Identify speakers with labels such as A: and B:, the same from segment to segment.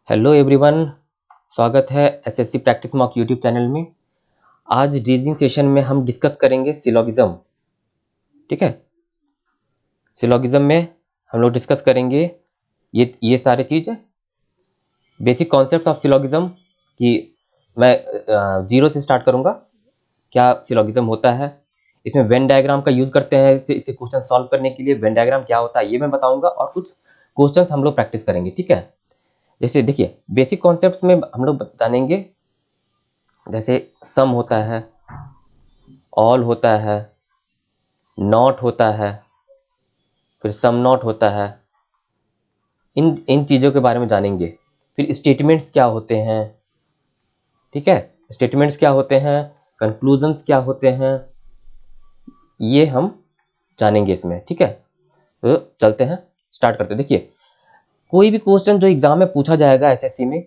A: Hello everyone, स्वागत है SSC practice mock YouTube channel में। आज रीजनिंग सेशन में हम डिस्कस करेंगे सिलोगिज्म। ठीक है, सिलोगिज्म में हम लोग डिस्कस करेंगे ये सारे चीज़ बेसिक कॉन्सेप्ट ऑफ सिलोगिज्म कि मैं जीरो से स्टार्ट करूंगा। क्या सिलोगिज्म होता है, इसमें वेन डायग्राम का यूज करते हैं इसे क्वेश्चन सॉल्व करने के लिए। वेन डायग्राम क्या होता है ये मैं बताऊंगा और कुछ क्वेश्चंस हम लोग प्रैक्टिस करेंगे। ठीक है, जैसे देखिए बेसिक कॉन्सेप्ट्स में हम लोग बताएंगे, जैसे सम होता है, ऑल होता है, नॉट होता है, फिर सम नॉट होता है। इन इन चीज़ों के बारे में जानेंगे। फिर स्टेटमेंट्स क्या होते हैं, ठीक है, स्टेटमेंट्स क्या होते हैं, कंक्लूजन्स क्या होते हैं, ये हम जानेंगे इसमें। ठीक है, तो चलते हैं, स्टार्ट करते हैं। देखिए कोई भी क्वेश्चन जो एग्जाम में पूछा जाएगा एसएससी में,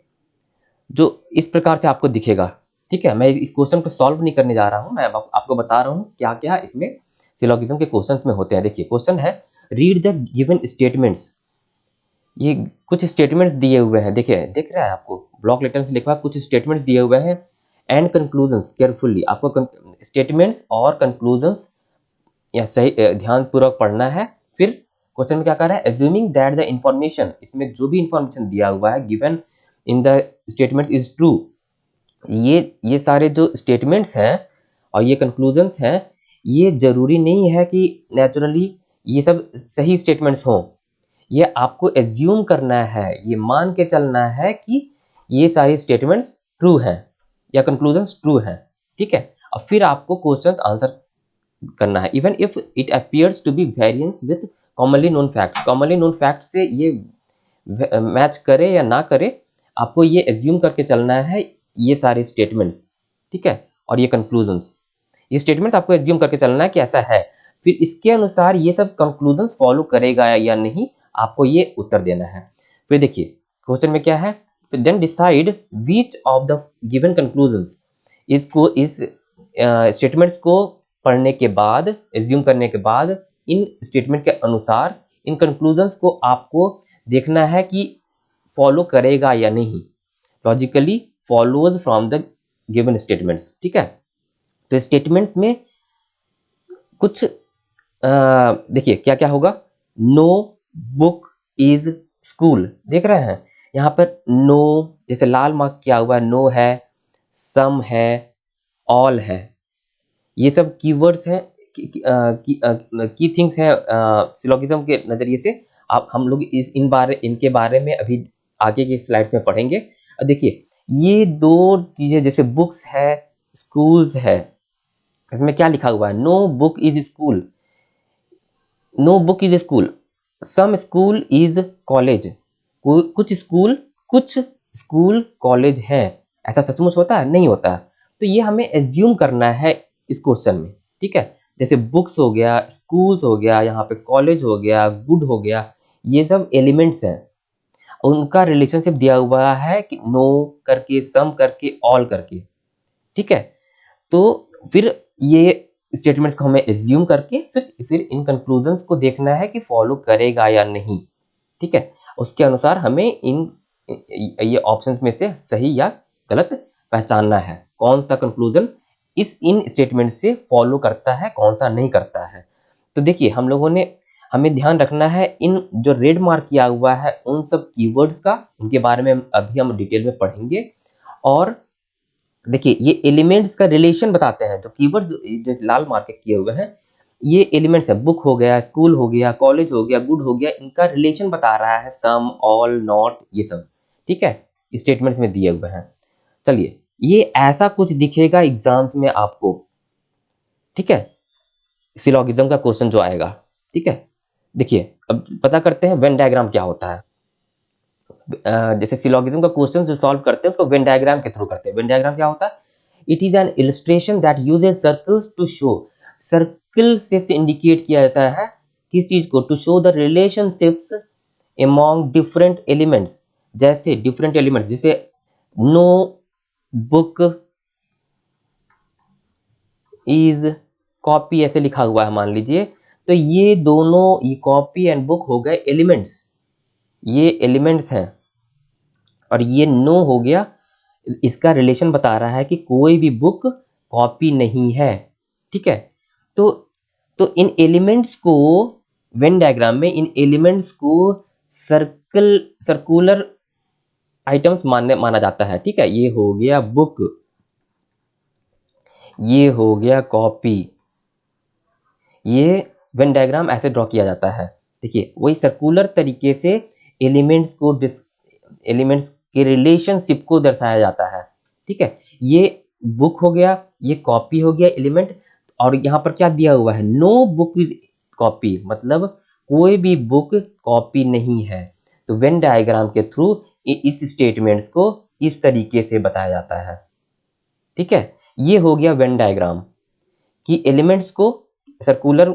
A: जो इस प्रकार से आपको दिखेगा। ठीक है, मैं इस क्वेश्चन को सॉल्व नहीं करने जा रहा हूं, मैं आपको बता रहा हूं क्या क्या इसमें सिलोगिज्म के क्वेश्चंस में होते हैं। देखिए क्वेश्चन है, रीड द गिवन स्टेटमेंट्स। ये कुछ स्टेटमेंट्स दिए हुए हैं, देखिए दिख रहा है आपको, ब्लॉक लेटर में लिखा है, कुछ स्टेटमेंट्स दिए हुए हैं एंड कंक्लूजन्स केयरफुली। आपको स्टेटमेंट्स और कंक्लूजन्स या सही ध्यान पूर्वक पढ़ना है। फिर क्वेश्चन में क्या कह रहा है, एज्यूमिंग दैट द इंफॉर्मेशन, इसमें जो भी इंफॉर्मेशन दिया हुआ है given in the statement is true. ये सारे जो स्टेटमेंट्स हैं और ये कंक्लूजन्स हैं, ये जरूरी नहीं है कि नेचुरली ये सब सही स्टेटमेंट्स हों। ये आपको एज्यूम करना है, ये मान के चलना है कि ये सारी स्टेटमेंट्स ट्रू हैं या कंक्लूजन्स ट्रू हैं। ठीक है, और फिर आपको क्वेश्चंस आंसर करना है, even if it appears to be variance with commonly known facts. Commonly known fact से ये मैच करे या ना करे, आपको ये एज्यूम करके चलना है ये सारे स्टेटमेंट्स। ठीक है, और ये कंक्लूजन्स, ये स्टेटमेंट्स आपको एज्यूम करके चलना है कि ऐसा है, फिर इसके अनुसार ये सब कंक्लूजन्स फॉलो करेगा या नहीं, आपको ये उत्तर देना है। फिर देखिए क्वेश्चन में क्या है, then decide which of the given conclusions. इसको इस स्टेटमेंट्स को पढ़ने के बाद, एज्यूम करने के बाद, इन स्टेटमेंट के अनुसार इन कंक्लूजन्स को आपको देखना है कि फॉलो करेगा या नहीं, logically follows from the given statements. ठीक है, तो स्टेटमेंट्स में कुछ देखिए क्या क्या होगा। नो बुक इज स्कूल, देख रहे हैं यहाँ पर नो, जैसे लाल मार्क किया हुआ है, नो है, सम है, ऑल है, ये सब कीवर्ड्स हैं, की थिंग्स हैं सिलोगिज्म के नजरिए से। आप हम लोग इनके बारे में अभी आगे के स्लाइड्स में पढ़ेंगे। अब देखिए ये दो चीजें, जैसे बुक्स है, स्कूल्स है, इसमें क्या लिखा हुआ है, no book is school, no book is school, some school is college. कुछ स्कूल कॉलेज हैं, ऐसा सचमुच होता है? नहीं होता। तो ये हमें एज्यूम करना है इस क्वेश्चन में। ठीक है, जैसे बुक्स हो गया, स्कूल्स हो गया, यहाँ पे कॉलेज हो गया, गुड हो गया, ये सब एलिमेंट्स हैं, उनका रिलेशनशिप दिया हुआ है कि नो करके, सम करके, ऑल करके। ठीक है, तो फिर ये स्टेटमेंट्स को हमें एज्यूम करके फिर इन कंक्लूजन्स को देखना है कि फॉलो करेगा या नहीं। ठीक है, उसके अनुसार हमें ये ऑप्शंस में से सही या गलत पहचानना है, कौन सा कंक्लूजन इन स्टेटमेंट से फॉलो करता है, कौन सा नहीं करता है। तो देखिए हम लोगों ने, हमें ध्यान रखना है इन जो रेड मार्क किया हुआ है उन सब कीवर्ड्स का, उनके बारे में अभी हम डिटेल में पढ़ेंगे। और देखिए ये एलिमेंट्स का रिलेशन बताते हैं, जो कीवर्ड्स जो लाल मार्क किए हुए हैं ये एलिमेंट्स है, बुक हो गया, स्कूल हो गया, कॉलेज हो गया, गुड हो गया, इनका रिलेशन बता रहा है, सम, ऑल, नॉट, ये सब। ठीक है, स्टेटमेंट्स में दिए हुए हैं। चलिए ये ऐसा कुछ दिखेगा एग्जाम्स में आपको। ठीक है, सिलोगिज्म का क्वेश्चन जो आएगा। ठीक है, देखिए अब पता करते हैं वेन डायग्राम क्या होता है। जैसे सिलोगिज्म का क्वेश्चन जो सॉल्व करते हैं उसको वेन डायग्राम के थ्रू करते हैं। वेन डायग्राम क्या होता है, it is an illustration that uses circles to show, circle से इंडिकेट किया जाता है किस चीज को, to show the relationships among different elements. जैसे डिफरेंट एलिमेंट्स, जैसे नो बुक इज कॉपी ऐसे लिखा हुआ है मान लीजिए, तो ये दोनों, ये कॉपी एंड बुक हो गए एलिमेंट्स, ये एलिमेंट्स हैं। और ये नो हो गया, इसका रिलेशन बता रहा है कि कोई भी बुक कॉपी नहीं है। ठीक है, तो इन एलिमेंट्स को वेन डायग्राम में इन एलिमेंट्स को सर्कुलर आइटम्स माना जाता है। ठीक है, ये हो गया बुक, ये हो गया कॉपी। ये वेन डायग्राम ऐसे ड्रॉ किया जाता है। देखिए, वही सर्कुलर तरीके से एलिमेंट्स के रिलेशनशिप को दर्शाया जाता है। ठीक है, ये बुक हो गया, ये कॉपी हो गया एलिमेंट, और यहाँ पर क्या दिया हुआ है, नो बुक इज कॉपी, मतलब कोई भी बुक कॉपी नहीं है। तो वेन डायग्राम के थ्रू इस स्टेटमेंट्स को इस तरीके से बताया जाता है। ठीक है, ये हो गया वेन डायग्राम कि एलिमेंट्स को सर्कुलर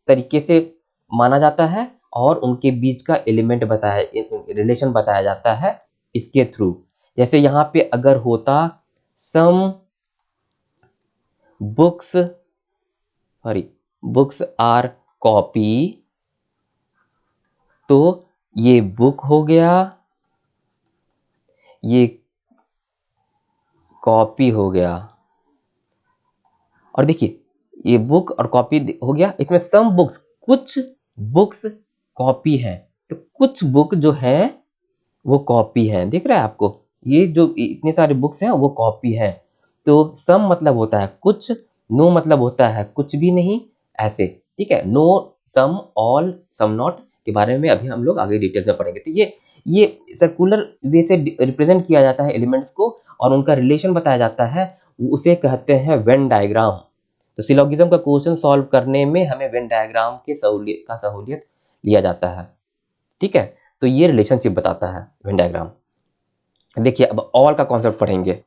A: तरीके से माना जाता है और उनके बीच का एलिमेंट रिलेशन बताया जाता है इसके थ्रू। जैसे यहाँ पे अगर होता सम बुक्स आर कॉपी, तो ये बुक हो गया, ये कॉपी हो गया। और देखिए, ये बुक और कॉपी हो गया, इसमें सम बुक्स, कुछ बुक्स कॉपी है, तो कुछ बुक जो है वो कॉपी है। दिख रहा है आपको, ये जो इतने सारे बुक्स हैं वो कॉपी है। तो सम मतलब होता है कुछ, नो मतलब होता है कुछ भी नहीं, ऐसे। ठीक है, no, some, all, some not के बारे में अभी हम लोग आगे डिटेल्स में पढ़ेंगे। तो ये सर्कुलर वे से रिप्रेजेंट किया जाता है एलिमेंट्स को, और उनका रिलेशन बताया जाता है, उसे कहते हैं वेन डायग्राम। तो सिलोगिज्म का क्वेश्चन सॉल्व करने में हमें वेन डायग्राम के सहूलियत लिया जाता है। ठीक है, तो ये रिलेशनशिप बताता है वेन डायग्राम। देखिए, अब ऑल का कॉन्सेप्ट पढ़ेंगे,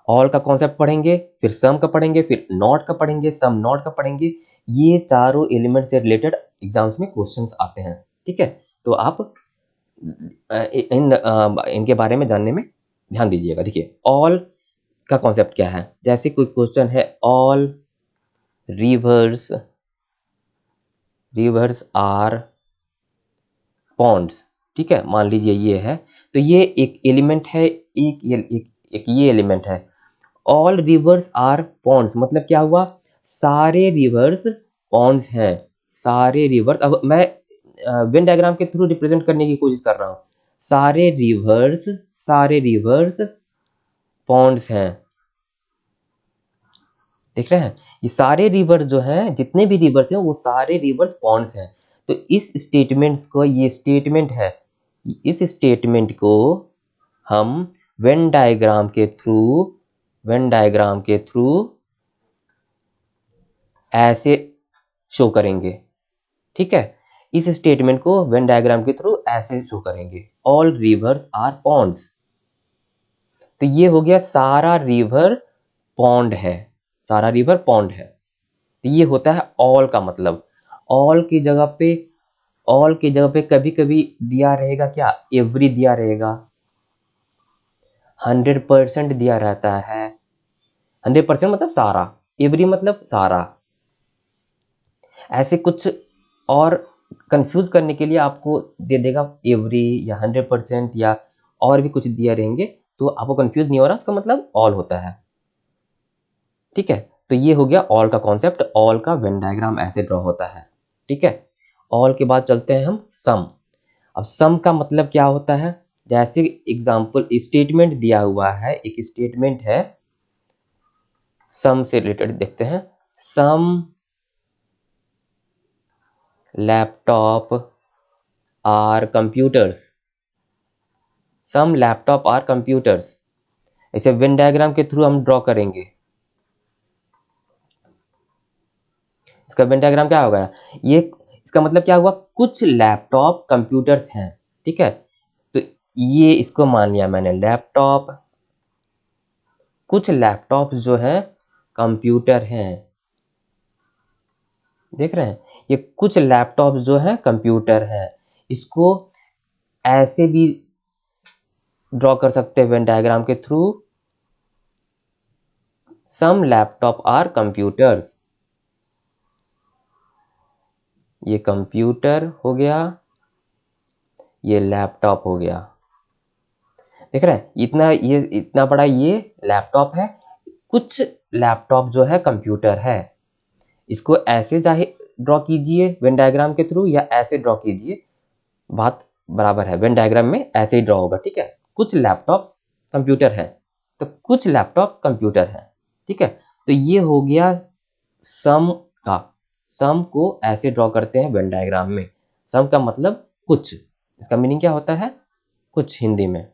A: ऑल का कॉन्सेप्ट पढ़ेंगे, फिर सम का पढ़ेंगे, फिर नॉट का पढ़ेंगे, सम नॉट का पढ़ेंगे। ये चारों एलिमेंट से रिलेटेड एग्जाम्स में क्वेश्चंस आते हैं। ठीक है, तो आप इनके बारे में जानने में ध्यान दीजिएगा। देखिए, ऑल का कॉन्सेप्ट क्या है, जैसे कोई क्वेश्चन है, ऑल रिवर्स आर पॉन्ड्स। ठीक है, मान लीजिए ये है, तो ये एक एलिमेंट है, एक ये एलिमेंट है। ऑल रिवर्स आर पॉन्ड्स मतलब क्या हुआ, सारे रिवर्स पॉन्ड्स हैं, सारे रिवर्स। अब मैं वेन डायग्राम के थ्रू रिप्रेजेंट करने की कोशिश कर रहा हूं, सारे रिवर्स पॉन्ड्स हैं। देख रहे हैं, ये सारे रिवर्स जो हैं, जितने भी रिवर्स हैं वो सारे रिवर्स पॉन्ड्स हैं। तो इस स्टेटमेंट्स को, ये स्टेटमेंट है, इस स्टेटमेंट को हम वेन डायग्राम के थ्रू ऐसे शो करेंगे। ठीक है, इस स्टेटमेंट को वेन डायग्राम के थ्रू ऐसे शो करेंगे, ऑल रिवर्स आर पॉन्ड्स। तो ये हो गया सारा रिवर पॉन्ड है, सारा रिवर पॉन्ड है। तो ये होता है ऑल का मतलब। ऑल की जगह पे कभी कभी दिया रहेगा क्या, एवरी दिया रहेगा, 100% दिया रहता है। 100% मतलब सारा, एवरी मतलब सारा। ऐसे कुछ और कंफ्यूज करने के लिए आपको दे देगा एवरी या 100% या और भी कुछ दिया रहेंगे, तो आपको कंफ्यूज नहीं हो रहा, उसका मतलब ऑल होता है। ठीक है, तो ये हो गया ऑल का कॉन्सेप्ट, ऑल का वेन डायग्राम ऐसे ड्रॉ होता है। ठीक है, ऑल के बाद चलते हैं हम सम। अब सम का मतलब क्या होता है, जैसे एग्जाम्पल स्टेटमेंट दिया हुआ है, एक स्टेटमेंट है सम से रिलेटेड, देखते हैं, some laptop are computers, some laptop are computers. इसे वेन डायग्राम के थ्रू हम ड्रॉ करेंगे। इसका वेन डायग्राम क्या होगा, ये इसका मतलब क्या हुआ, कुछ लैपटॉप कंप्यूटर्स हैं। ठीक है, तो ये इसको मान लिया मैंने लैपटॉप, कुछ लैपटॉप जो है कंप्यूटर हैं। देख रहे हैं, ये कुछ लैपटॉप जो है कंप्यूटर है, इसको ऐसे भी ड्रॉ कर सकते हैं वेन डायग्राम के through, some laptop are computers. ये कंप्यूटर हो गया, ये लैपटॉप हो गया। देख रहे हैं, इतना बड़ा ये लैपटॉप है। कुछ लैपटॉप जो है कंप्यूटर है। इसको ऐसे चाहे ड्रॉ कीजिए वेन डायग्राम के थ्रू, या ऐसे ड्रॉ कीजिए, बात बराबर है। वेन डायग्राम में ऐसे ही ड्रॉ होगा, ठीक है। कुछ लैपटॉप्स कंप्यूटर है, तो कुछ लैपटॉप्स कंप्यूटर है, ठीक है। तो ये हो गया सम का। सम को ऐसे ड्रॉ करते हैं वेन डायग्राम में। सम का मतलब कुछ, इसका मीनिंग क्या होता है? कुछ, हिंदी में।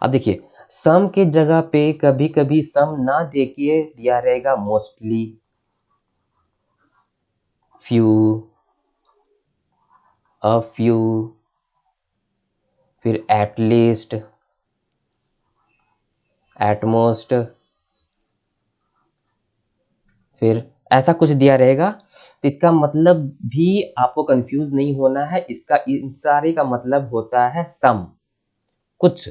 A: अब देखिए, सम के जगह पे कभी कभी सम ना देखिए दिया रहेगा मोस्टली, फ्यू, अ फ्यू, फिर एटलीस्ट, एटमोस्ट, फिर ऐसा कुछ दिया रहेगा। तो इसका मतलब भी आपको कंफ्यूज नहीं होना है। इसका इन सारे का मतलब होता है सम। कुछ,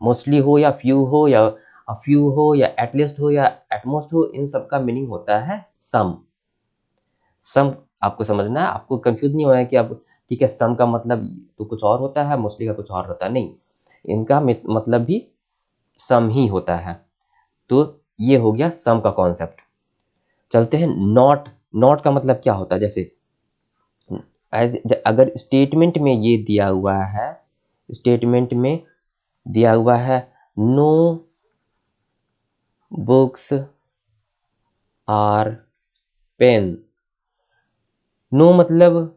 A: मोस्टली हो या फ्यू हो या अ फ्यू हो या एटलीस्ट हो या एटमोस्ट हो, इन सब का मीनिंग होता है सम। सम आपको समझना है, आपको कंफ्यूज नहीं होना है कि अब ठीक है सम का मतलब तो कुछ और होता है, मोस्टली का कुछ और होता है, नहीं। इनका मतलब भी सम ही होता है। तो ये हो गया सम का कॉन्सेप्ट। चलते हैं नॉट। नॉट का मतलब क्या होता है? जैसे अगर स्टेटमेंट में ये दिया हुआ है, स्टेटमेंट में दिया हुआ है no books are pen. No मतलब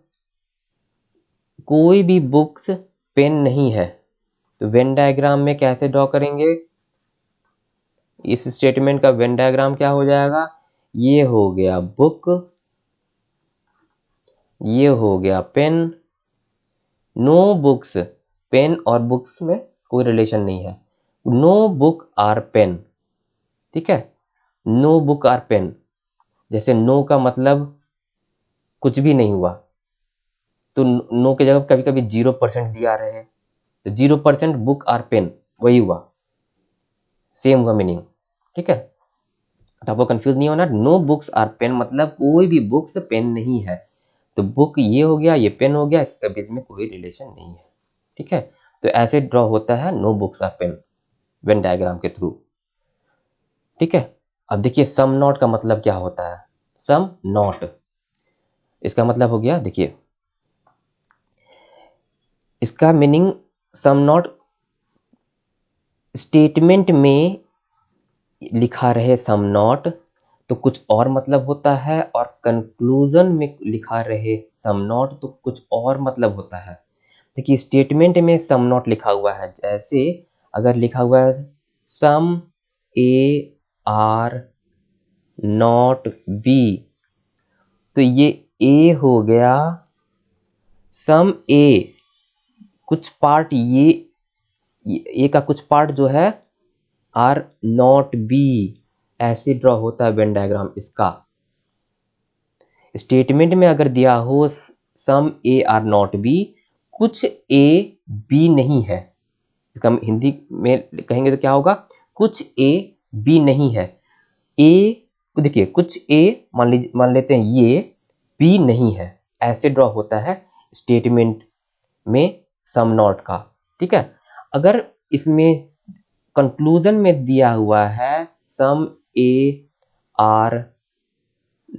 A: कोई भी बुक्स पेन नहीं है। तो वेन डायग्राम में कैसे ड्रॉ करेंगे? इस स्टेटमेंट का वेन डायग्राम क्या हो जाएगा? ये हो गया बुक, ये हो गया पेन। नो बुक्स, पेन और बुक्स में कोई रिलेशन नहीं है। नो बुक आर पेन, ठीक है। नो बुक आर पेन, जैसे नो का मतलब कुछ भी नहीं हुआ, तो नो के जगह कभी कभी 0% दिया रहे हैं, तो 0% बुक आर पेन, वही हुआ, सेम हुआ मीनिंग, ठीक है। तो आपको कंफ्यूज नहीं होना। नो बुक्स आर पेन मतलब कोई भी बुक्स पेन नहीं है। तो बुक ये हो गया, ये पेन हो गया, इसके बीच में कोई रिलेशन नहीं है, ठीक है। तो ऐसे ड्रॉ होता है no books are pen Venn diagram के थ्रू, ठीक है। अब देखिए सम नॉट का मतलब क्या होता है? सम नॉट, इसका मतलब हो गया, देखिए इसका मीनिंग सम नॉट स्टेटमेंट में लिखा रहे सम नॉट तो कुछ और मतलब होता है, और कंक्लूजन में लिखा रहे सम नॉट तो कुछ और मतलब होता है। देखिए स्टेटमेंट में सम नॉट लिखा हुआ है, जैसे अगर लिखा हुआ है सम ए आर नॉट बी, तो ये ए हो गया। सम ए, कुछ पार्ट ये का कुछ पार्ट जो है आर नॉट बी, ऐसे ड्रॉ होता है वेन डायग्राम इसका। स्टेटमेंट में अगर दिया हो सम ए आर नॉट बी, कुछ ए बी नहीं है, इसका हिंदी में कहेंगे तो क्या होगा? कुछ ए बी नहीं है। ए, देखिए कुछ ए मान लेते हैं ये बी नहीं है, ऐसे ड्रॉ होता है स्टेटमेंट में सम नॉट का, ठीक है। अगर इसमें कंक्लूजन में दिया हुआ है सम ए आर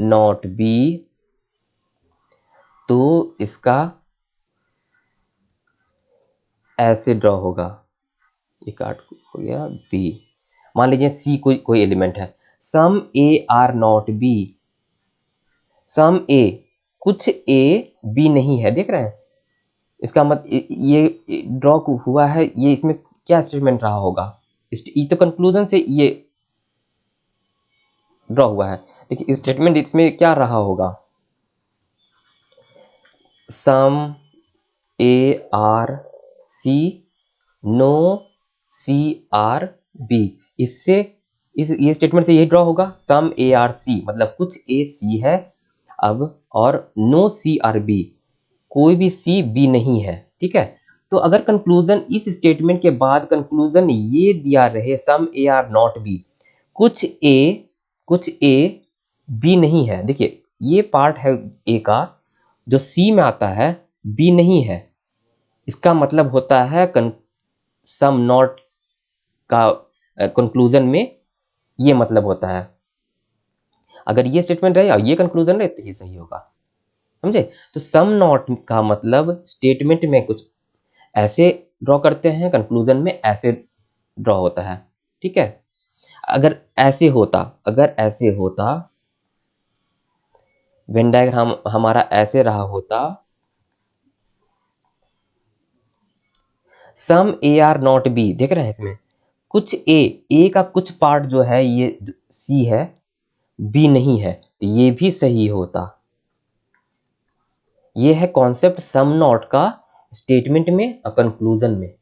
A: नॉट बी, तो इसका ऐसे ड्रॉ होगा, ये काट हो गया बी। मान लीजिए सी कोई एलिमेंट है, सम ए आर नॉट बी, सम ए, कुछ ए बी नहीं है, देख रहे हैं। इसका मतलब ये ड्रॉ हुआ है, ये इसमें क्या स्टेटमेंट रहा होगा? ये तो कंक्लूजन से ये ड्रॉ हुआ है। देखिए स्टेटमेंट इसमें क्या रहा होगा? Some A are C, no C are B, इससे ये स्टेटमेंट से यही ड्रॉ होगा सम ए आर सी मतलब कुछ ए सी है अब, और नो सी आर बी, कोई भी सी बी नहीं है, ठीक है। तो अगर कंक्लूजन इस स्टेटमेंट के बाद कंक्लूजन ये दिया रहे सम ए आर नॉट बी, कुछ ए बी नहीं है, देखिए ये पार्ट है ए का जो सी में आता है, बी नहीं है, इसका मतलब होता है सम नॉट का कंक्लूजन में ये मतलब होता है। अगर ये स्टेटमेंट रहे और ये कंक्लूजन रहे तो ये सही होगा, समझे। तो सम नॉट का मतलब स्टेटमेंट में कुछ ऐसे ड्रॉ करते हैं, कंक्लूजन में ऐसे ड्रॉ होता है, ठीक है। अगर ऐसे होता वेन डायग्राम हमारा ऐसे रहा होता, सम ए आर नॉट बी, देख रहे हैं इसमें कुछ ए का कुछ पार्ट जो है ये सी है, बी नहीं है, तो ये भी सही होता। ये है कॉन्सेप्ट सम नॉट का स्टेटमेंट में और कंक्लूजन में,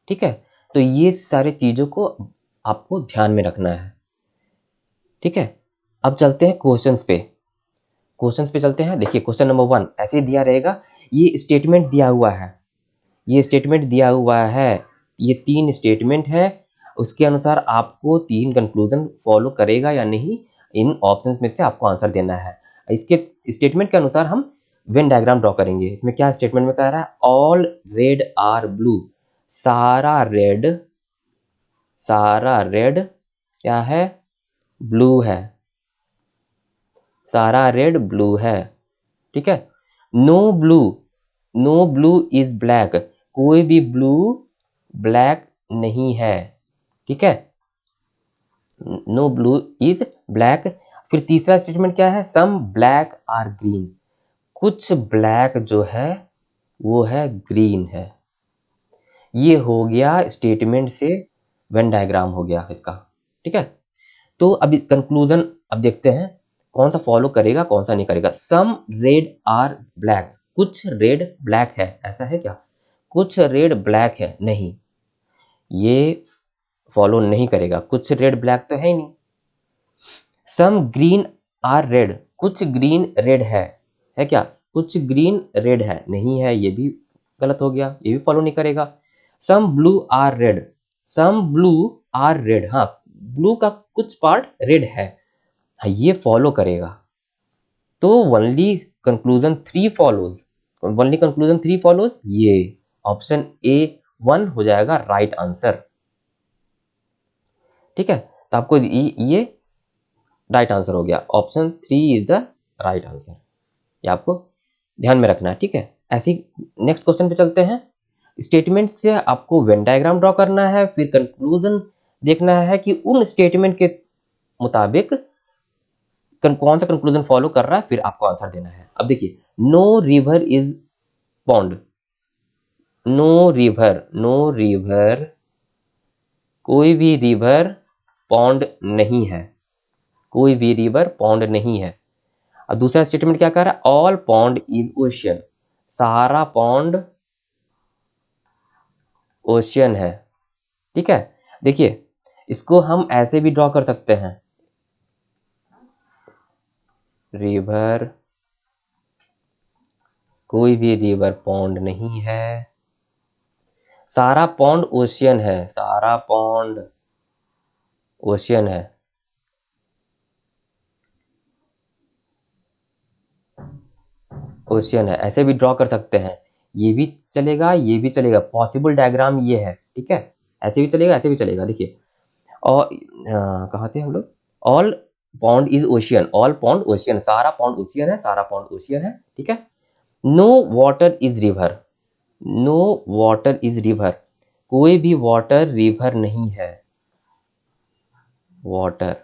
A: ठीक है। तो ये सारी चीजों को आपको ध्यान में रखना है, ठीक है। अब चलते हैं क्वेश्चंस पे चलते हैं। देखिए क्वेश्चन नंबर 1 ऐसे ही दिया रहेगा, ये स्टेटमेंट दिया हुआ है, ये 3 स्टेटमेंट है, उसके अनुसार आपको 3 कंक्लूजन फॉलो करेगा या नहीं, इन ऑप्शंस में से आपको आंसर देना है। इसके स्टेटमेंट के अनुसार हम वेन डायग्राम ड्रॉ करेंगे। इसमें क्या स्टेटमेंट में कह रहा है, ऑल रेड आर ब्लू, सारा रेड क्या है, ब्लू है, सारा रेड ब्लू है, ठीक है। नो ब्लू इज ब्लैक, कोई भी ब्लू ब्लैक नहीं है, ठीक है। No blue is black. फिर तीसरा स्टेटमेंट क्या है, सम ब्लैक आर ग्रीन, कुछ ब्लैक जो है वो है ग्रीन है। ये हो गया स्टेटमेंट से वेन डायग्राम हो गया इसका, ठीक है। तो अभी कंक्लूजन अब देखते हैं कौन सा फॉलो करेगा कौन सा नहीं करेगा। सम रेड आर ब्लैक, कुछ रेड ब्लैक है, ऐसा है क्या, कुछ रेड ब्लैक है, नहीं, ये फॉलो नहीं करेगा, कुछ रेड ब्लैक तो है ही नहीं। सम ग्रीन आर रेड, कुछ ग्रीन रेड है क्या, कुछ ग्रीन रेड है, नहीं है, ये भी गलत हो गया, ये भी फॉलो नहीं करेगा। सम ब्लू आर रेड, हाँ, ब्लू का कुछ पार्ट रेड है, हाँ, ये फॉलो करेगा। तो ओनली कंक्लूजन 3 फॉलोज, ये ऑप्शन ए 1 हो जाएगा राइट आंसर, ठीक है। तो आपको ये राइट आंसर हो गया, option 3 is the right answer, ये आपको ध्यान में रखना है, ठीक है। ऐसे नेक्स्ट क्वेश्चन पे चलते हैं। स्टेटमेंट से आपको वेन डायग्राम ड्रॉ करना है, फिर कंक्लूजन देखना है कि उन स्टेटमेंट के मुताबिक कौन सा कंक्लूजन फॉलो कर रहा है, फिर आपको आंसर देना है। अब देखिए, no river is pond, no river, कोई भी रिवर पॉन्ड नहीं है, कोई भी रिवर पॉन्ड नहीं है। अब दूसरा स्टेटमेंट क्या कह रहा है, ऑल पॉन्ड इज ओशियन, सारा पॉन्ड ओशियन है, ठीक है। देखिए इसको हम ऐसे भी ड्रॉ कर सकते हैं, रिवर, कोई भी रिवर पॉन्ड नहीं है, सारा पॉन्ड ओशियन है, सारा पॉन्ड ओशियन है, ओशियन है, ऐसे भी ड्रॉ कर सकते हैं। ये भी चलेगा, ये भी चलेगा, पॉसिबल डायग्राम ये है, ठीक है। ऐसे भी चलेगा, ऐसे भी चलेगा। देखिए और कहाँ थे हम लोग, all pond is ocean, all pond ocean, सारा पॉन्ड ओशियन है, सारा पॉन्ड ओशियन है, ठीक है। No water is river, no water is river, कोई भी वाटर रिवर नहीं है, water,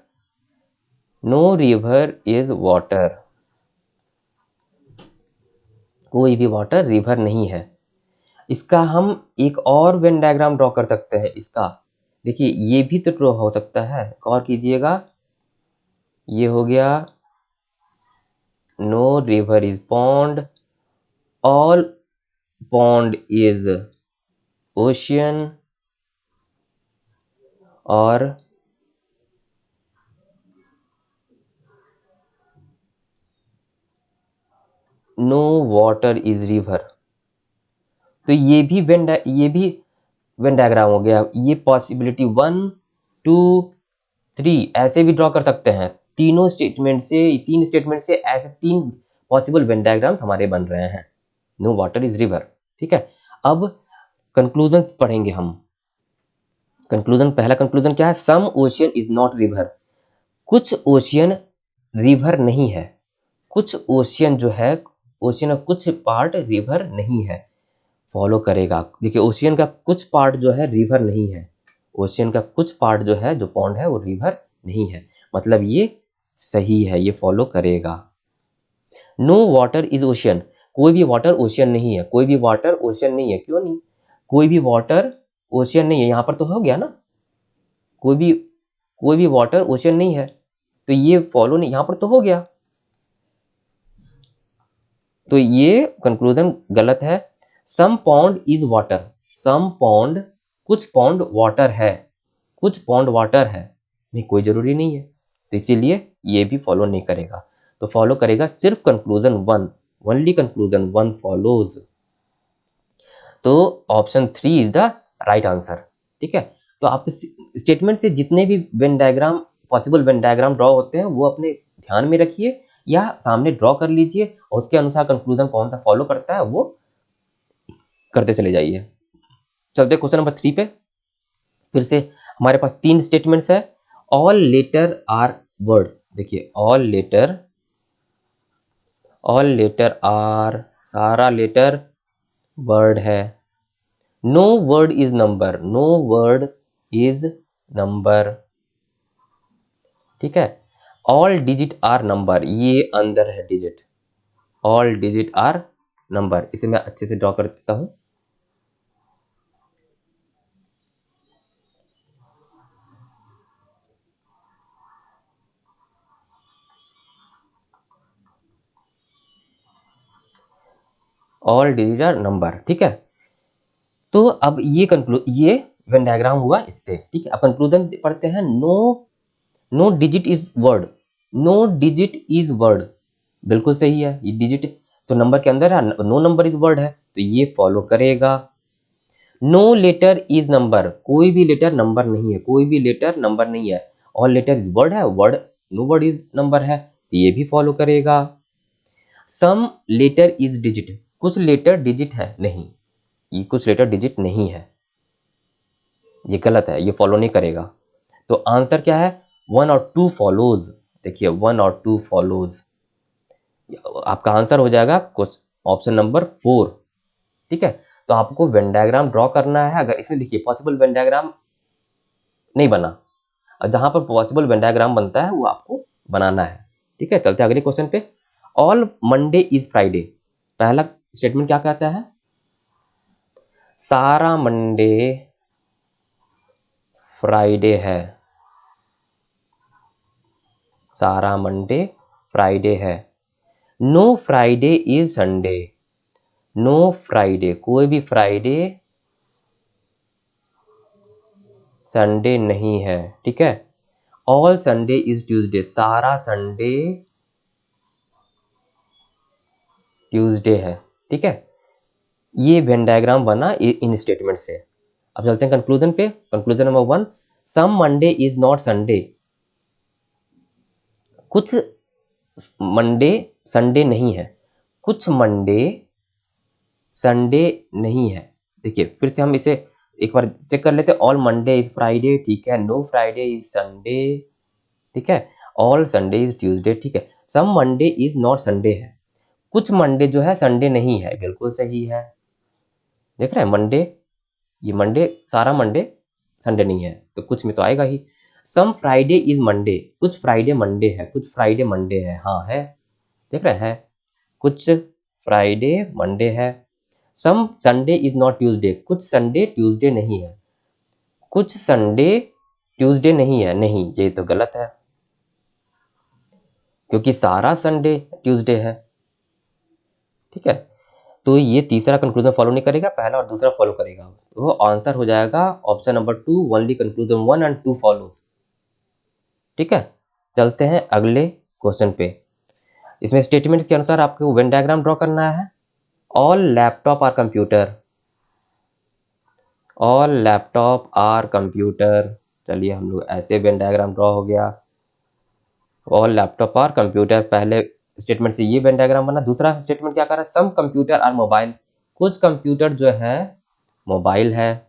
A: no river is water, कोई भी वाटर रिवर नहीं है। इसका हम एक और वेन डायग्राम ड्रॉ कर सकते हैं इसका। देखिए ये भी तो ड्रॉ हो सकता है, गौर कीजिएगा, ये हो गया no river is pond, all pond is ocean, और नो वाटर इज रिवर। तो ये भी वेन डायग्राम हो गया। ये पॉसिबिलिटी 1 2 3 ऐसे भी ड्रॉ कर सकते हैं, तीन स्टेटमेंट से ऐसे 3 पॉसिबल वेन डायग्राम्स हमारे बन रहे हैं। नो वाटर इज रिवर, ठीक है। अब कंक्लूजन पढ़ेंगे हम। कंक्लूजन, पहला कंक्लूजन क्या है? सम ओशियन इज नॉट रिवर। कुछ ओशियन रिवर नहीं है। कुछ ओशियन जो है, ओशियन का कुछ पार्ट रिवर नहीं है। फॉलो करेगा। देखिए ओशियन का कुछ पार्ट जो है रिवर नहीं है। ओशियन का कुछ पार्ट जो है, जो पॉन्ड है, वो रिवर नहीं है। मतलब ये सही है, ये फॉलो करेगा। No water is ocean. कोई भी वाटर ओशियन नहीं है। कोई भी वाटर ओशियन नहीं है। क्यों नहीं? कोई भी वाटर ओशियन नहीं है, यहां पर तो हो गया ना। कोई भी वाटर ओशियन नहीं है, तो ये फॉलो नहीं, यहां पर तो हो गया। तो ये कंक्लूजन गलत है। Some pond is water. Some pond, कुछ पॉन्ड वाटर है। कुछ पॉन्ड वाटर है, नहीं, कोई जरूरी नहीं है। तो इसीलिए ये भी फॉलो नहीं करेगा। तो फॉलो करेगा सिर्फ conclusion one. Only conclusion one follows. तो option 3 is the right answer. ठीक है। तो आप स्टेटमेंट से जितने भी Venn diagram, possible Venn diagram draw होते हैं, वो अपने ध्यान में रखिए या सामने ड्रॉ कर लीजिए, और उसके अनुसार कंक्लूजन कौन सा फॉलो करता है वो करते चले जाइए। चलते क्वेश्चन नंबर 3 पे। फिर से हमारे पास 3 स्टेटमेंट्स है। All letter are word. देखिए ऑल लेटर आर, सारा लेटर वर्ड है। No word is number. No word is number. ठीक है। ऑल डिजिट आर नंबर, ये अंदर है digit. All digit are number. इसे मैं अच्छे से ड्रॉ कर देता हूं। All digit are number. ठीक है। तो अब ये वेन डायग्राम हुआ इससे। ठीक है। अब कंक्लूजन पढ़ते हैं। No digit is word. No digit is word, बिल्कुल सही है। ये डिजिट तो नंबर के अंदर है, नो नंबर इज वर्ड है, तो ये फॉलो करेगा। No letter is number. कोई भी लेटर नंबर नहीं है। कोई भी लेटर नंबर नहीं है। ऑल लेटर इज वर्ड है, word, no word is number है, तो ये भी फॉलो करेगा। Some letter is digit. कुछ लेटर डिजिट है, नहीं, ये कुछ लेटर डिजिट नहीं है, ये गलत है, ये फॉलो नहीं करेगा। तो आंसर क्या है? 1 और 2 फॉलोज। देखिए 1 और 2 फॉलोज, आपका आंसर हो जाएगा ऑप्शन नंबर 4। ठीक है। तो आपको वेन डायग्राम ड्रॉ करना है। अगर इसमें देखिए पॉसिबल वेन डायग्राम नहीं बना, और जहां पर पॉसिबल वेन डायग्राम बनता है वो आपको बनाना है। ठीक है। चलते हैं अगले क्वेश्चन पे। All Monday is Friday. पहला स्टेटमेंट क्या कहता है? सारा मंडे फ्राइडे है। सारा मंडे फ्राइडे है। No Friday is Sunday. No Friday, कोई भी फ्राइडे संडे नहीं है। ठीक है। All Sunday is Tuesday. सारा संडे ट्यूसडे है। ठीक है। ये वेन डायग्राम बना इन स्टेटमेंट से। अब चलते हैं कंक्लूजन पे। Conclusion number 1, some Monday is not Sunday. कुछ मंडे संडे नहीं है। कुछ मंडे संडे नहीं है। देखिए फिर से हम इसे एक बार चेक कर लेते हैं। ऑल मंडे इज फ्राइडे, ठीक है। नो फ्राइडे इज संडे, ठीक है। ऑल संडे इज ट्यूसडे, ठीक है। सम मंडे इज नॉट संडे है। कुछ मंडे जो है संडे नहीं है, बिल्कुल सही है। देख रहे हैं मंडे, ये मंडे, सारा मंडे संडे नहीं है, तो कुछ में तो आएगा ही। सम फ्राइडे इज मंडे। कुछ फ्राइडे मंडे है। कुछ फ्राइडे मंडे है, हाँ है, देख रहे हैं। कुछ फ्राइडे मंडे है। सम संडे इज नॉट ट्यूसडे। कुछ संडे ट्यूसडे नहीं है। कुछ संडे ट्यूसडे नहीं है, नहीं, ये तो गलत है, क्योंकि सारा संडे ट्यूसडे है। ठीक है। तो ये तीसरा कंक्लूजन फॉलो नहीं करेगा, पहला और दूसरा फॉलो करेगा। तो आंसर हो जाएगा option number 2, only conclusion 1 and 2 follows. ठीक है। चलते हैं अगले क्वेश्चन पे। इसमें स्टेटमेंट के अनुसार आपको वेन डायग्राम ड्रॉ करना है। All laptop are computer. All laptop are computer. चलिए हम लोग ऐसे वेन डायग्राम ड्रॉ हो गया। ऑल लैपटॉप आर कंप्यूटर, पहले स्टेटमेंट से ये वेन डायग्राम बना। दूसरा स्टेटमेंट क्या कर रहा है? Some computer are mobile. कुछ कंप्यूटर जो है मोबाइल है,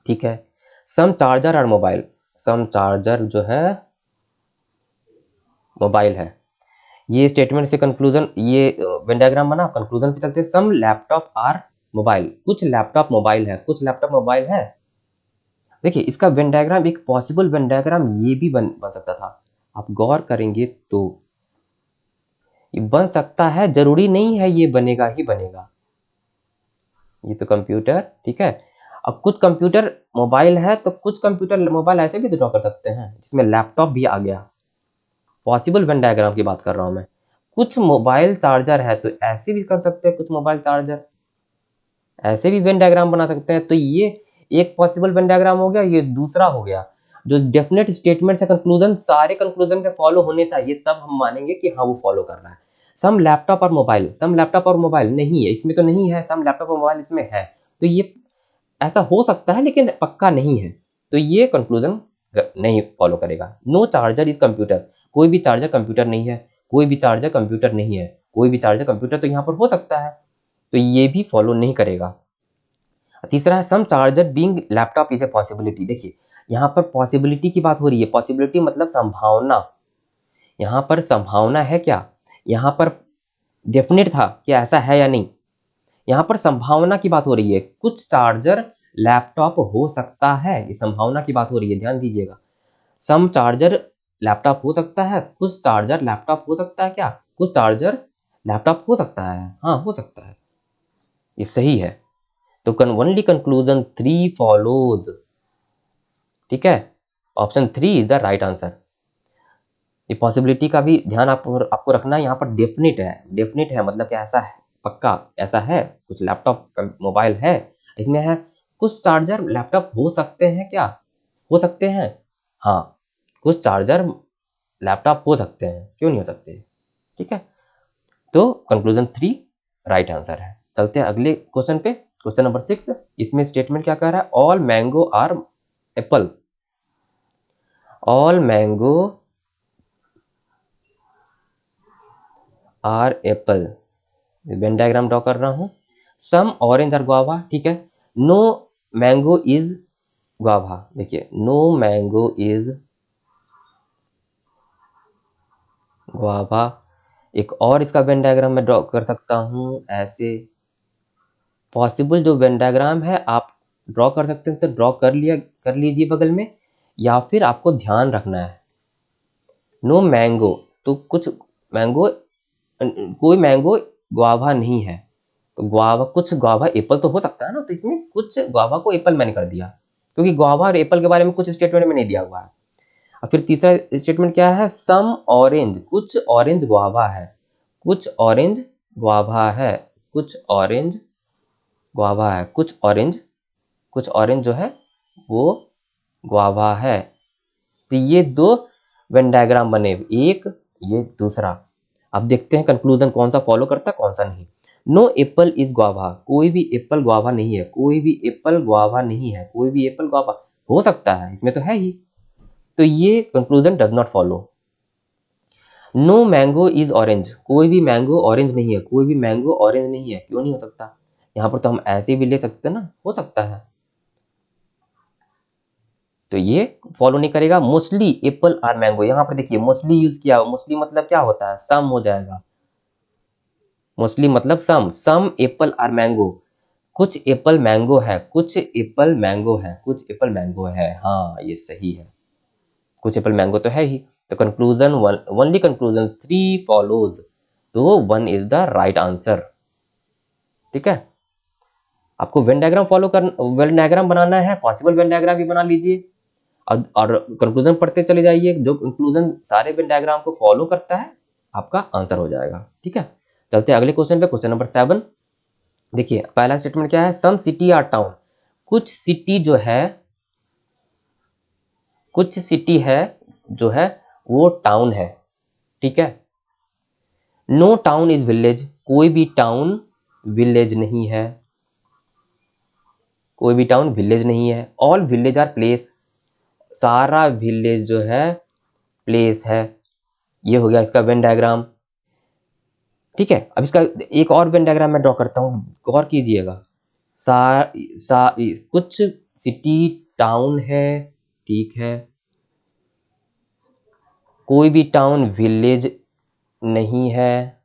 A: ठीक है। सम चार्जर और मोबाइल, सम चार्जर जो है मोबाइल है। ये स्टेटमेंट से कंक्लूजन, ये वेन डायग्राम बना, कंक्लूजन पे चलते हैं। सम लैपटॉप आर मोबाइल, कुछ लैपटॉप मोबाइल है, कुछ लैपटॉप मोबाइल है। देखिए इसका वेन डायग्राम, एक पॉसिबल वेन डायग्राम ये भी बन सकता था। आप गौर करेंगे तो ये बन सकता है, जरूरी नहीं है ये बनेगा ही बनेगा। ये तो कंप्यूटर, ठीक है। अब कुछ कंप्यूटर मोबाइल है, तो कुछ कंप्यूटर मोबाइल ऐसे भी तो ड्रॉ कर सकते हैं जिसमें लैपटॉप भी आ गया। पॉसिबल वेन डायग्राम की बात कर रहा हूं मैं। कुछ मोबाइल चार्जर है, तो ऐसे भी कर सकते हैं, कुछ मोबाइल चार्जर ऐसे भी वेन डायग्राम बना सकते हैं। तो ये एक पॉसिबल वेन डायग्राम हो गया, ये दूसरा हो गया जो डेफिनेट स्टेटमेंट से कंक्लूजन, सारे कंक्लूजन से फॉलो होने चाहिए, तब हम मानेंगे कि हाँ वो फॉलो कर रहा है। सम लैपटॉप और मोबाइल, सम लैपटॉप और मोबाइल नहीं है, इसमें तो नहीं है। सम लैपटॉप और मोबाइल इसमें है, तो ये ऐसा हो सकता है लेकिन पक्का नहीं है, तो ये कंक्लूजन नहीं फॉलो करेगा। नो चार्जर इज कंप्यूटर, कोई भी चार्जर कंप्यूटर नहीं है, कोई भी चार्जर कंप्यूटर नहीं है, कोई भी चार्जर कंप्यूटर तो यहाँ पर हो सकता है, तो ये भी फॉलो नहीं करेगा। तीसरा है some charger being laptop is a possibility. देखिए यहाँ पर पॉसिबिलिटी की बात हो रही है, पॉसिबिलिटी मतलब संभावना। यहाँ पर संभावना है क्या, यहाँ पर डेफिनेट था कि ऐसा है या नहीं, यहाँ पर संभावना की बात हो रही है। कुछ चार्जर लैपटॉप हो सकता है, ये संभावना की बात हो रही है, ध्यान दीजिएगा। सम चार्जर लैपटॉप हो सकता है, कुछ चार्जर लैपटॉप हो सकता है, क्या कुछ चार्जर लैपटॉप हो सकता है, हाँ हो सकता है, ये सही है। तो ओनली कंक्लूजन 3 फॉलोज, ठीक है। Option 3 is the right answer. ये पॉसिबिलिटी का भी ध्यान आपको रखना है, यहाँ पर डेफिनेट है, डेफिनेट है मतलब कि ऐसा है, पक्का ऐसा है। कुछ लैपटॉप मोबाइल है, इसमें है कुछ चार्जर लैपटॉप हो सकते हैं, क्या हो सकते हैं, हाँ कुछ चार्जर लैपटॉप हो सकते हैं, क्यों नहीं हो सकते, ठीक है। तो कंक्लूजन 3 राइट आंसर है। चलते हैं अगले क्वेश्चन पे, क्वेश्चन नंबर 6। इसमें स्टेटमेंट क्या कह रहा है, all mango are apple, all mango are apple, Venn diagram draw कर रहा हूं। सम ऑरेंज आर गुआवा, ठीक है। नो मैंगो इज गुआवा, देखिए नो मैंगो इज गुआवा। एक और इसका वेन डायग्राम मैं ड्रॉ कर सकता हूं ऐसे। पॉसिबल जो वेन डायग्राम है आप ड्रॉ कर सकते हैं, तो ड्रॉ कर लीजिए बगल में, या फिर आपको ध्यान रखना है नो मैंगो, तो कुछ मैंगो, कोई मैंगो गुआवा नहीं है, तो गुआवा, कुछ गुआवा एप्पल तो हो सकता है ना, तो इसमें कुछ गुआवा को एप्पल मैंने कर दिया, क्योंकि गुआवा और एप्पल के बारे में कुछ स्टेटमेंट में नहीं दिया हुआ है। और फिर तीसरा स्टेटमेंट क्या है, सम ऑरेंज, कुछ ऑरेंज गुआवा है, कुछ ऑरेंज गुआवा है, कुछ ऑरेंज गुआवा है, कुछ ऑरेंज जो है वो गुआवा है। तो ये दो वेन डायग्राम बने, एक ये दूसरा। अब देखते हैं कंक्लूजन कौन सा फॉलो करता है कौन सा नहीं। नो एप्पल इज गुआवा, कोई भी एप्पल गुआवा नहीं है, कोई भी एप्पल गुआवा नहीं है, कोई भी एप्पल गुआवा हो सकता है, इसमें तो है ही, तो ये conclusion does not follow. No mango is orange, कोई भी मैंगो ऑरेंज नहीं है, कोई भी मैंगो ऑरेंज नहीं है, क्यों नहीं हो सकता, यहाँ पर तो हम ऐसे भी ले सकते हैं ना, हो सकता है, तो ये फॉलो नहीं करेगा। मोस्टली एप्पल आर मैंगो, यहाँ पर देखिए मोस्टली यूज किया, मोस्टली मतलब क्या होता है, सम हो जाएगा, मोस्टली मतलब सम एप्पल आर मैंगो, कुछ एप्पल मैंगो है, कुछ एप्पल मैंगो है, कुछ एप्पल मैंगो है, हाँ ये सही है, कुछ एप्पल मैंगो तो है ही। तो कंक्लूजन ओनली कंक्लूजन 3 फॉलोज, तो 1 इज द राइट आंसर, ठीक है। आपको वेन डायग्राम फॉलो कर, वेन डायग्राम बनाना है, पॉसिबल वेन डायग्राम भी बना लीजिए, और कंक्लूजन पढ़ते चले जाइए, जो कंक्लूजन सारे वेन डायग्राम को फॉलो करता है आपका आंसर हो जाएगा, ठीक है। चलते हैं अगले क्वेश्चन पे, क्वेश्चन नंबर 7। देखिए पहला स्टेटमेंट क्या है, सम सिटी आर टाउन, कुछ सिटी जो है, कुछ सिटी है जो है वो टाउन है, ठीक है। नो टाउन इज विलेज, कोई भी टाउन विलेज नहीं है, कोई भी टाउन विलेज नहीं है। ऑल विलेज आर प्लेस, सारा विलेज जो है प्लेस है, ये हो गया इसका वेन डायग्राम, ठीक है। अब इसका एक और वेन डायग्राम मैं ड्रॉ करता हूं, गौर कीजिएगा। कुछ सिटी टाउन है, ठीक है, कोई भी टाउन विलेज नहीं है,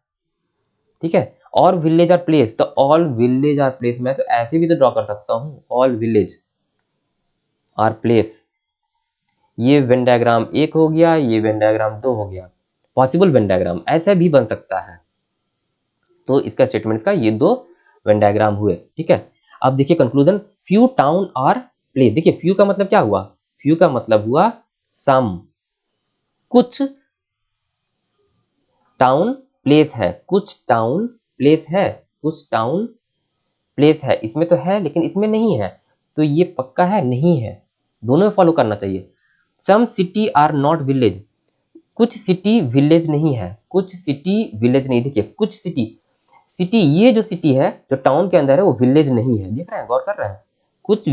A: ठीक है, और विलेज और प्लेस, तो ऑल विलेज और प्लेस, मैं तो ऐसे भी तो ड्रॉ कर सकता हूँ, ऑल विलेज और प्लेस। ये वेन डायग्राम 1 हो गया, ये वेन डायग्राम 2 हो गया। पॉसिबल वेन डायग्राम ऐसा भी बन सकता है। तो इसका स्टेटमेंट्स का ये 2 वेन डायग्राम हुए, ठीक है। अब देखिए कंक्लूजन, फ्यू टाउन और प्लेस। देखिए फ्यू का मतलब क्या हुआ, फ्यू का मतलब हुआ सम, कुछ टाउन प्लेस है, कुछ टाउन प्लेस है, कुछ टाउन प्लेस है, इसमें तो है लेकिन इसमें नहीं है, तो ये पक्का है नहीं है, दोनों में फॉलो करना चाहिए। Some city are not village, कुछ सिटी विलेज नहीं है, कुछ सिटी विलेज नहीं। देखिए कुछ सिटी, सिटी ये जो सिटी है जो टाउन के अंदर है वो विलेज नहीं है, देख रहे हैं, गौर कर रहे हैं। कुछ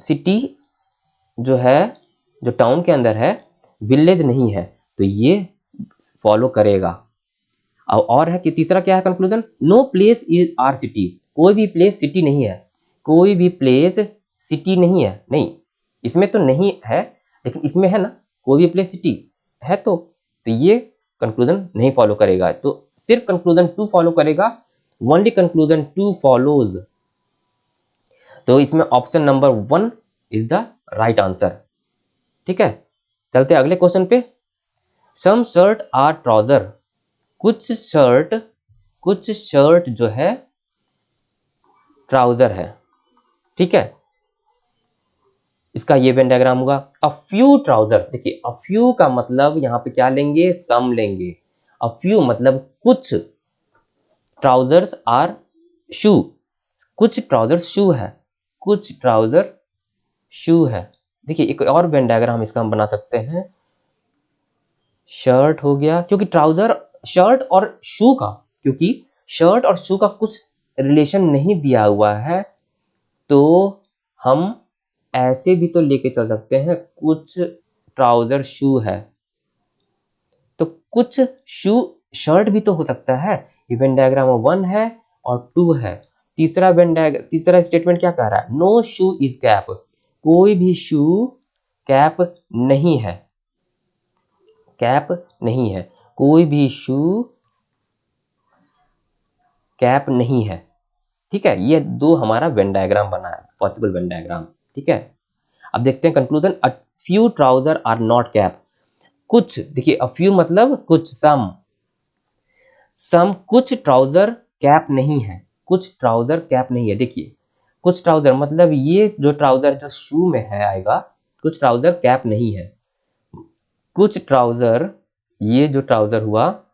A: सिटी जो है जो टाउन के अंदर है विलेज नहीं है, तो ये फॉलो करेगा। और है कि तीसरा क्या है conclusion, no place is are city, कोई भी प्लेस सिटी नहीं है, कोई भी प्लेस सिटी नहीं है, नहीं, इसमें तो नहीं है लेकिन इसमें है ना, कोई भी प्लेस सिटी है, तो ये कंक्लूजन नहीं फॉलो करेगा, तो सिर्फ कंक्लूजन 2 फॉलो करेगा, ओनली कंक्लूजन 2 फॉलोज। तो इसमें option number 1 is the right answer, ठीक है। चलते अगले क्वेश्चन पे, सम शर्ट आर ट्राउजर, कुछ शर्ट जो है ट्राउजर है, ठीक है, इसका ये वेन डायग्राम होगा। अ फ्यू ट्राउजर्स, देखिए अ फ्यू का मतलब यहां पे क्या लेंगे, सम लेंगे। अ फ्यू मतलब कुछ ट्राउजर्स आर शू, कुछ ट्राउजर शू है, कुछ ट्राउजर शू है। देखिए एक और वेन डायग्राम हम इसका हम बना सकते हैं, शर्ट हो गया, क्योंकि ट्राउजर शर्ट और शू का, क्योंकि शर्ट और शू का कुछ रिलेशन नहीं दिया हुआ है, तो हम ऐसे भी तो लेके चल सकते हैं, कुछ ट्राउजर शू है, तो कुछ शू शर्ट भी तो हो सकता है। ये वेन डायग्राम 1 है और 2 है। तीसरा स्टेटमेंट क्या कह रहा है, नो शू इज कैप, कोई भी शू कैप नहीं है, कैप नहीं है, कोई भी शू कैप नहीं है, ठीक है। ये 2 हमारा वेन डायग्राम बना है, पॉसिबल वेन डायग्राम, ठीक है। अब देखते हैं conclusion, a few trouser are not cap, कुछ, देखिए अ फ्यू मतलब कुछ, सम कुछ ट्राउजर कैप नहीं है, कुछ ट्राउजर कैप नहीं है। देखिए कुछ ट्राउजर मतलब ये जो ट्राउजर जो शू में है आएगा, कुछ ट्राउजर कैप नहीं है, कुछ ट्राउजर, ये जो ट्राउजर हुआ,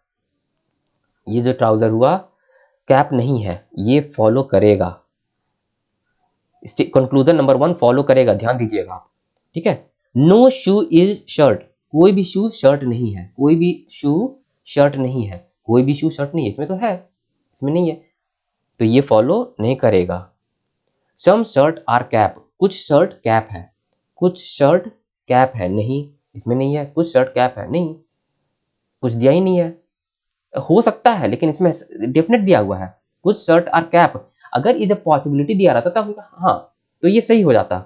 A: ये जो ट्राउजर हुआ कैप नहीं है, ये फॉलो करेगा, कंक्लूजन नंबर 1 फॉलो करेगा, ध्यान दीजिएगा आप, ठीक है। नो शू इज शर्ट, कोई भी शू शर्ट नहीं है, कोई भी शू शर्ट नहीं है, कोई भी शू शर्ट नहीं है, इसमें तो है, इसमें नहीं है, तो ये फॉलो नहीं करेगा। सम शर्ट आर कैप, कुछ शर्ट कैप है, कुछ शर्ट कैप है, नहीं, इसमें नहीं है, कुछ शर्ट कैप है, नहीं, कुछ दिया ही नहीं है, हो सकता है लेकिन इसमें डेफिनेट दिया हुआ है, कुछ शर्ट आर कैप, अगर इज अ पॉसिबिलिटी दिया रहता तब हाँ तो ये सही हो जाता,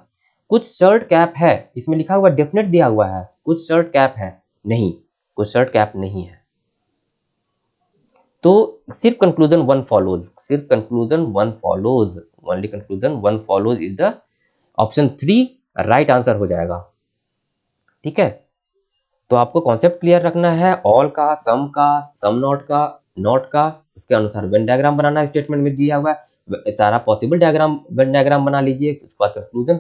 A: कुछ शर्ट कैप है, इसमें लिखा हुआ डेफिनेट दिया हुआ है, कुछ शर्ट कैप है, नहीं, कुछ शर्ट कैप नहीं है, तो सिर्फ कंक्लूजन 1 फॉलोज, सिर्फ conclusion 1 follows, only conclusion 1 follows is the option 3 right answer हो जाएगा, ठीक है। तो आपको कॉन्सेप्ट क्लियर रखना है, ऑल का, सम नॉट का, उसके अनुसार वेन डायग्राम बनाना है, स्टेटमेंट में दिया हुआ है, सारा पॉसिबल डायग्राम वेन डायग्राम बना लीजिए, उसके बाद कंक्लूजन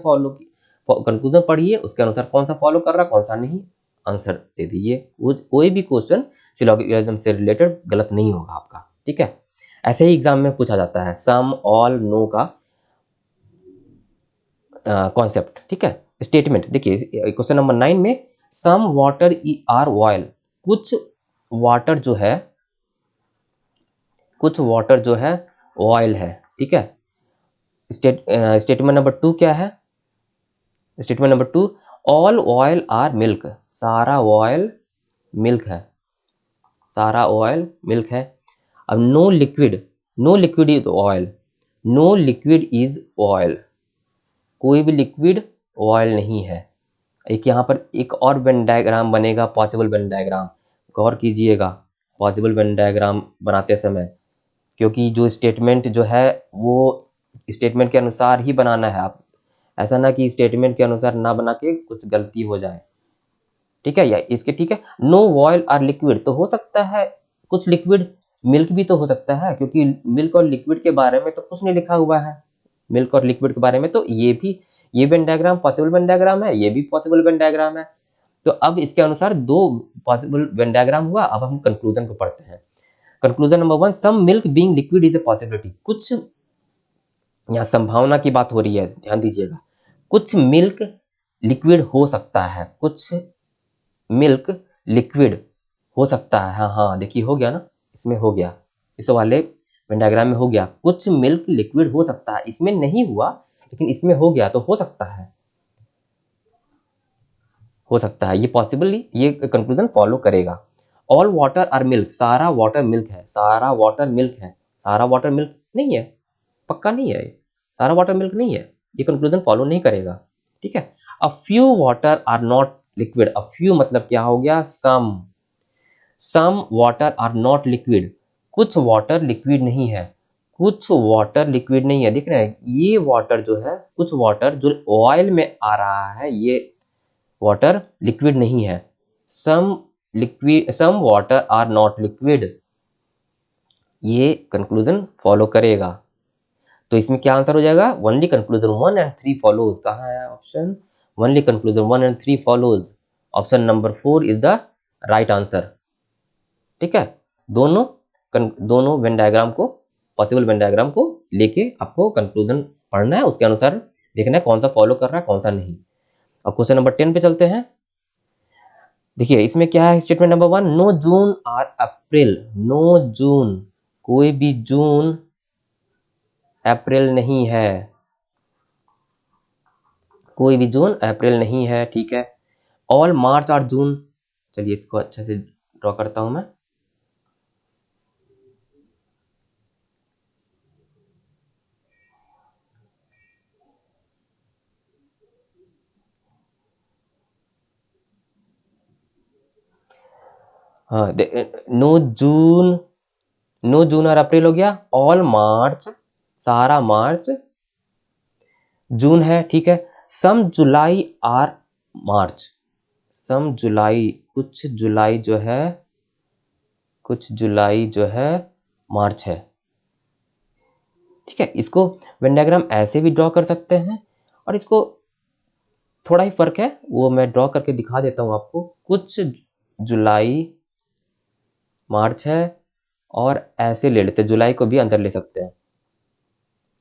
A: कंक्लूजन पढ़िए, उसके अनुसार कौन सा फॉलो कर रहा है कौन सा नहीं, आंसर दे दीजिए। कोई भी क्वेश्चन सिलोगिज्म से रिलेटेड गलत नहीं होगा आपका, ठीक है। ऐसे ही एग्जाम में पूछा जाता है सम, ऑल, नो का कॉन्सेप्ट, ठीक है। स्टेटमेंट देखिए क्वेश्चन नंबर 9 में, सम वाटर आर ऑयल, कुछ वाटर जो है, कुछ वाटर जो है ऑयल है, ठीक है। स्टेटमेंट नंबर 2 क्या है, statement number 2, all oil are milk, सारा ऑयल मिल्क है, सारा ऑयल मिल्क है। अब no liquid is oil, no liquid is oil, कोई भी लिक्विड ऑयल नहीं है। एक यहाँ पर एक और वेन डायग्राम बनेगा, पॉसिबल वेन डायग्राम, गौर कीजिएगा पॉसिबल वेन डायग्राम बनाते समय, क्योंकि जो स्टेटमेंट जो है वो स्टेटमेंट के अनुसार ही बनाना है। आप ऐसा ना कि स्टेटमेंट के अनुसार ना बना के कुछ गलती हो जाए, ठीक है। या इसके ठीक है, नो ऑयल आर लिक्विड, तो हो सकता है कुछ लिक्विड, मिल्क भी तो हो सकता है, क्योंकि मिल्क और लिक्विड के बारे में तो कुछ नहीं लिखा हुआ है, मिल्क और लिक्विड के बारे में। तो ये भी, ये when diagram possible Venn diagram है, ये भी पॉसिबल वेन डायग्राम है। तो अब इसके अनुसार दो पॉसिबल वेन डायग्राम हुआ। अब हम कंक्लूजन को पढ़ते हैं। Conclusion number 1, some milk being liquid is a possibility. कुछ, यहाँ संभावना की बात हो रही है, ध्यान दीजिएगा। कुछ मिल्क लिक्विड हो सकता है, कुछ मिल्क लिक्विड हो सकता है। हाँ हाँ, देखिए हो गया ना, इसमें हो गया, इस वाले वेन डायग्राम में हो गया, कुछ मिल्क लिक्विड हो सकता है। इसमें नहीं हुआ लेकिन इसमें हो गया, तो हो सकता है, हो सकता है, ये पॉसिबली ये कंक्लूजन फॉलो करेगा। ऑल वाटर आर मिल्क, सारा वाटर मिल्क है, सारा वाटर मिल्क है, सारा वाटर मिल्क नहीं है, पक्का नहीं है, सारा वाटर मिल्क नहीं है, ये कंक्लूजन फॉलो नहीं करेगा, ठीक है। A few water are not liquid, a few मतलब क्या हो गया, some water are not liquid, कुछ वाटर लिक्विड नहीं है, कुछ वाटर लिक्विड नहीं है। देख रहे हैं, ये वाटर जो है, कुछ वाटर जो ऑयल में आ रहा है, ये वाटर लिक्विड नहीं है। Some water are not liquid, ये कंक्लूजन फॉलो करेगा। तो इसमें क्या आंसर हो जाएगा, ओनली कंक्लूजन 1 and 3 फॉलोज। कहाँ है option, only conclusion 1 and 3 follows, option number 4 is the right answer, ठीक है। दोनों वेन डायग्राम को, पॉसिबल वेन डायग्राम को लेके आपको कंक्लूजन पढ़ना है, उसके अनुसार देखना है कौन सा फॉलो कर रहा है कौन सा नहीं। अब क्वेश्चन नंबर 10 पे चलते हैं। देखिए इसमें क्या है, स्टेटमेंट नंबर 1, नो जून और अप्रैल, नो जून, कोई भी जून अप्रैल नहीं है, कोई भी जून अप्रैल नहीं है, ठीक है। ऑल मार्च और जून, चलिए इसको अच्छे से ड्रॉ करता हूं मैं। हाँ, नो जून और अप्रैल हो गया। ऑल मार्च, सारा मार्च जून है, ठीक है। सम जुलाई आर मार्च, सम जुलाई, कुछ जुलाई जो है, कुछ जुलाई जो है मार्च है, ठीक है। इसको वेन डायग्राम ऐसे भी ड्रॉ कर सकते हैं, और इसको थोड़ा ही फर्क है, वो मैं ड्रॉ करके दिखा देता हूं आपको। कुछ जुलाई मार्च है, और ऐसे ले लेते हैं, जुलाई को भी अंदर ले सकते हैं,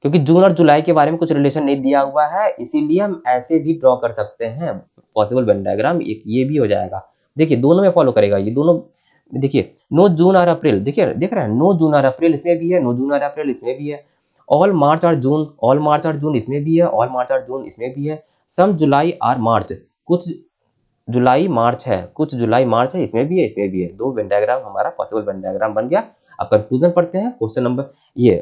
A: क्योंकि जून और जुलाई के बारे में कुछ रिलेशन नहीं दिया हुआ है, इसीलिए हम ऐसे भी ड्रॉ कर सकते हैं पॉसिबल वेन डायग्राम, एक ये भी हो जाएगा। देखिए दोनों में फॉलो करेगा ये दोनों। देखिए नो जून और अप्रैल, देखिए देख रहे हैं, नो जून और अप्रैल इसमें भी है, नो जून और अप्रैल इसमें भी है। ऑल मार्च और जून, ऑल मार्च और जून इसमें भी है, ऑल मार्च और जून इसमें भी है। सम जुलाई आर मार्च, कुछ जुलाई मार्च है, कुछ जुलाई मार्च है, इसमें भी है, इसमें भी है। दो वेन डायग्राम हमारा पॉसिबल वेन डायग्राम बन गया। अब कंक्लूजन पढ़ते हैं। क्वेश्चन नंबर, ये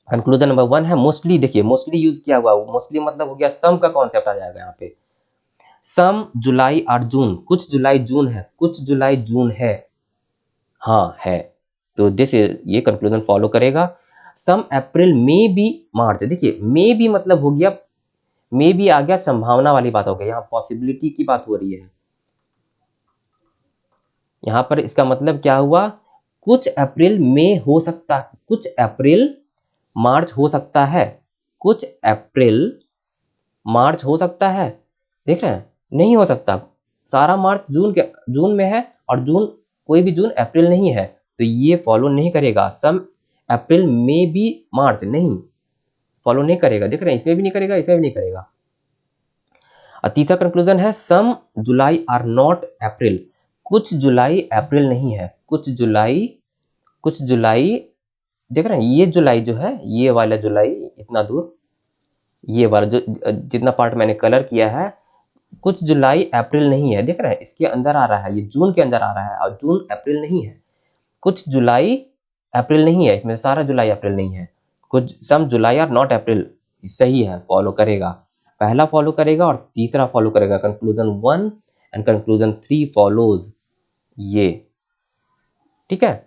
A: कंक्लूजन नंबर 1 है मोस्टली। देखिए मोस्टली यूज किया हुआ, मोस्टली मतलब हो गया सम का कॉन्सेप्ट आ जाएगा यहाँ पे। सम जुलाई और जून, कुछ जुलाई जून है, कुछ जुलाई जून है, हाँ है, तो दिस ये कंक्लूजन फॉलो करेगा। सम अप्रैल में बी मार्च, देखिए मे भी मतलब हो गया, मे भी आ गया, संभावना वाली बात हो गई, यहाँ पॉसिबिलिटी की बात हो रही है। यहां पर इसका मतलब क्या हुआ, कुछ अप्रैल में हो सकता, कुछ अप्रैल मार्च हो सकता है, कुछ अप्रैल मार्च हो सकता है, देख रहे हैं, नहीं हो सकता, सारा मार्च जून में है, और जून, कोई भी जून अप्रैल नहीं है, तो ये फॉलो नहीं करेगा। सम अप्रैल में भी मार्च नहीं फॉलो नहीं करेगा, देख रहे हैं, इसमें भी नहीं करेगा, इसमें भी नहीं करेगा। और तीसरा कंक्लूजन है सम जुलाई आर नॉट अप्रैल, कुछ जुलाई अप्रैल नहीं है, कुछ जुलाई, कुछ जुलाई, देख रहे हैं, ये जुलाई जो है, ये वाला जुलाई, इतना दूर, ये वाला जो जितना पार्ट मैंने कलर किया है, कुछ जुलाई अप्रैल नहीं है, देख रहे हैं, इसके अंदर आ रहा है, ये जून के अंदर आ रहा है, और जून अप्रैल नहीं है, कुछ जुलाई अप्रैल नहीं है, इसमें सारा जुलाई अप्रैल नहीं है, कुछ सम जुलाई और नॉट अप्रैल, सही है, फॉलो करेगा। पहला फॉलो करेगा और तीसरा फॉलो करेगा। कंक्लूजन 1 एंड कंक्लूजन 3 फॉलोज, ये ठीक है।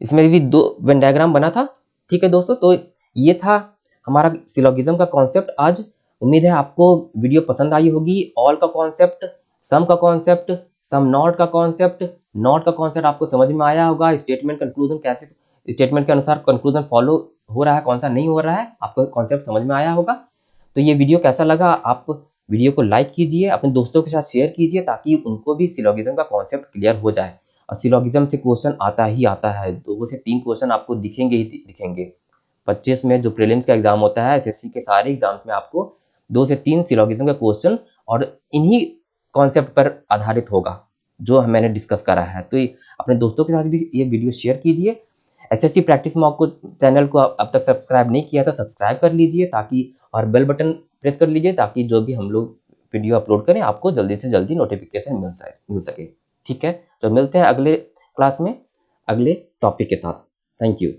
A: इसमें भी दो वेन डायग्राम बना था। ठीक है दोस्तों, तो ये था हमारा सिलोगिज्म का कॉन्सेप्ट आज। उम्मीद है आपको वीडियो पसंद आई होगी। ऑल का कॉन्सेप्ट, सम का कॉन्सेप्ट, सम नॉट का कॉन्सेप्ट, नॉट का कॉन्सेप्ट आपको समझ में आया होगा। स्टेटमेंट कंक्लूजन कैसे, स्टेटमेंट के अनुसार कंक्लूजन फॉलो हो रहा है, कौन सा नहीं हो रहा है, आपको कॉन्सेप्ट समझ में आया होगा। तो ये वीडियो कैसा लगा, आप वीडियो को लाइक कीजिए, अपने दोस्तों के साथ शेयर कीजिए, ताकि उनको भी सिलोगिज्म का कॉन्सेप्ट क्लियर हो जाए। और सिलोगिज्म से क्वेश्चन आता ही आता है, 2 से 3 क्वेश्चन आपको दिखेंगे ही दिखेंगे। 25 में जो प्रीलिम्स का एग्जाम होता है, एसएससी के सारे एग्जाम्स में आपको 2 से 3 सिलोगिज्म का क्वेश्चन और इन्हीं कॉन्सेप्ट पर आधारित होगा जो मैंने डिस्कस करा है। तो अपने दोस्तों के साथ भी ये वीडियो शेयर कीजिए। एसएससी प्रैक्टिस मॉक को चैनल को अब तक सब्सक्राइब नहीं किया तो सब्सक्राइब कर लीजिए, ताकि और बेल बटन प्रेस कर लीजिए, ताकि जो भी हम लोग वीडियो अपलोड करें आपको जल्दी से जल्दी नोटिफिकेशन मिल सके। ठीक है, तो मिलते हैं अगले क्लास में अगले टॉपिक के साथ। Thank you.